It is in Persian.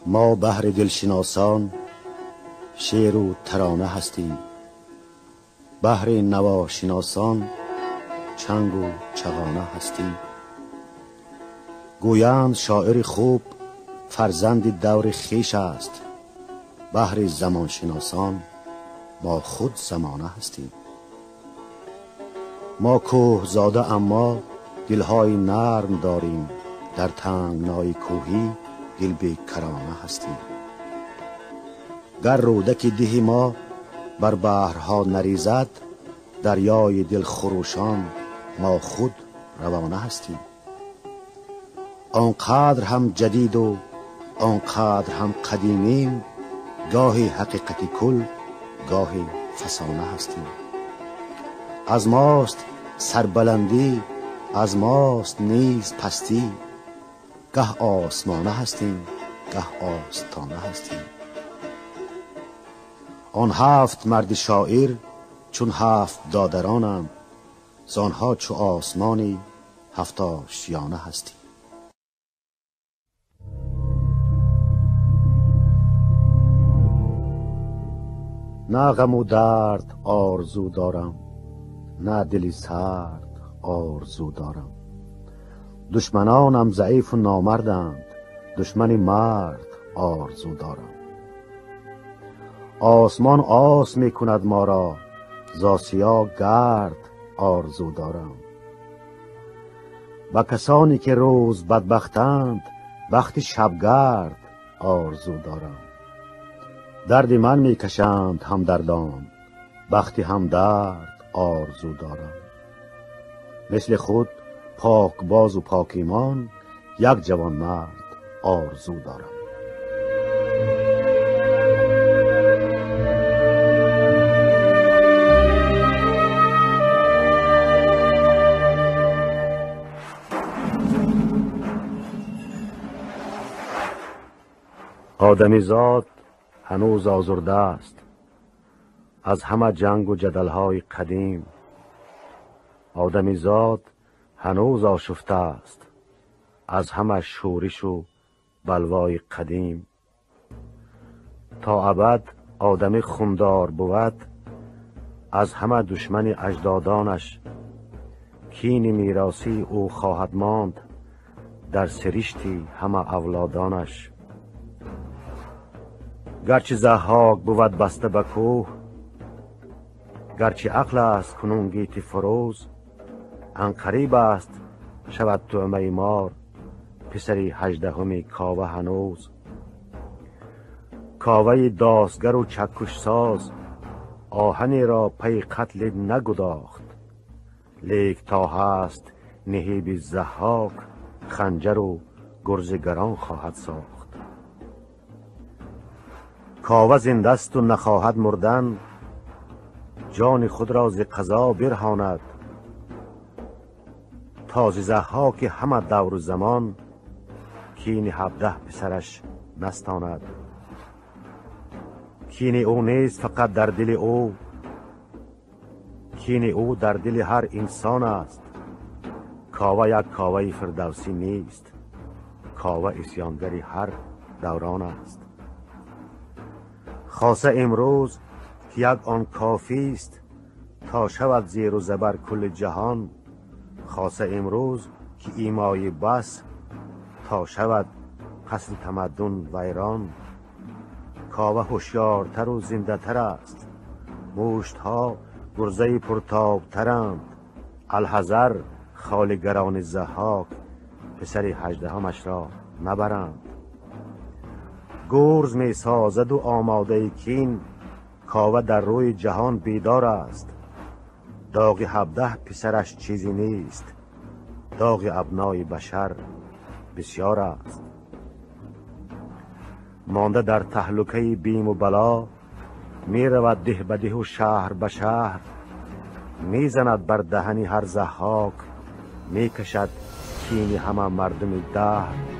ما بهر دلشناسان شعر و ترانه هستیم، بهر نواشناسان چنگ و چغانه هستیم. گویند شاعر خوب فرزند دور خویش است، بهر زمان شناسان ما خود زمانه هستیم. ما کوه زاده اما دلهای نرم داریم، در تنگنای کوهی دل بی کرانه هستیم. گر رودک ده ما بر بحرها نریزد، دریای دل خروشان ما خود روانه هستیم. آنقدر هم جدید و آنقدر هم قدیمیم، گاهی حقیقت کل گاهی فسانه هستیم. از ماست سربلندی، از ماست نیز پستی، گه آسمانه هستیم گه آستانه هستیم. آن هفت مرد شاعر چون هفت دادرانند، زانها چو آسمانی هفت آشیانه هستیم. نه غم و درد آرزو دارم، نه دلی سرد آرزو دارم. دشمنانم ضعیف و نامردند، دشمنی مرد آرزو دارم. آسمان آس می کند ما را، ز آسیا گرد آرزو دارم. و کسانی که روز بدبختند، بخت شبگرد آرزو دارم. درد من می کشند همدردان، بخت همدرد آرزو دارم. مثل خود پاک باز و پاک ایمان، یک جوان مرد آرزو دارم. آدمیزاد هنوز آزرده است از همه جنگ و جدلهای قدیم. آدمیزاد هنوز آشفته است از همه شورش و بلوای قدیم. تا ابد آدمی خوندار بود از همه دشمن اجدادانش، کین میراثی او خواهد ماند در سرشتی همه اولادانش. گرچه ضحاک بود بسته به کوه، گرچه عقل است کنون گیتی فروز، عنقریب است شود طعمه مار پسری 18 کاوه هنوز. کاوه داستگر و چکش ساز، آهنی را پی قتل نگداخت. لیک تا هست نهیب ضحاک، خنجر و گرزگران خواهد ساخت. کاوه زنده است و نخواهد مردن، جان خود را ز قضا برهاند. تا ز ضحاک همه دور و زمان، کین 17 پسرش نستاند. کین او نیست فقط در دل او، کین او در دل هر انسان است. کاوه یک کاوه فردوسی نیست، کاوه اسیانگری هر دوران است. خاصه امروز که یک آن کافی است تا شود زیر و زبر کل جهان. خاصه امروز که ایمای بس تا شود قصد تمدن ویران. کاوه هوشیارتر و زنده تر است، مشت ها گرزه پرتاب ترند. الحذر خالگران ضحاک پسر 18 را نبرند. گرز می سازد و آماده کین، کاوه در روی جهان بیدار است. داغ 17 پسرش چیزی نیست، داغ ابنای بشر بسیار است. مانده در تهلکه بیم و بلا، می رود ده به ده و شهر به شهر. می زند بر دهنی هر ضحاک، می کشد کین همه مردم دهر.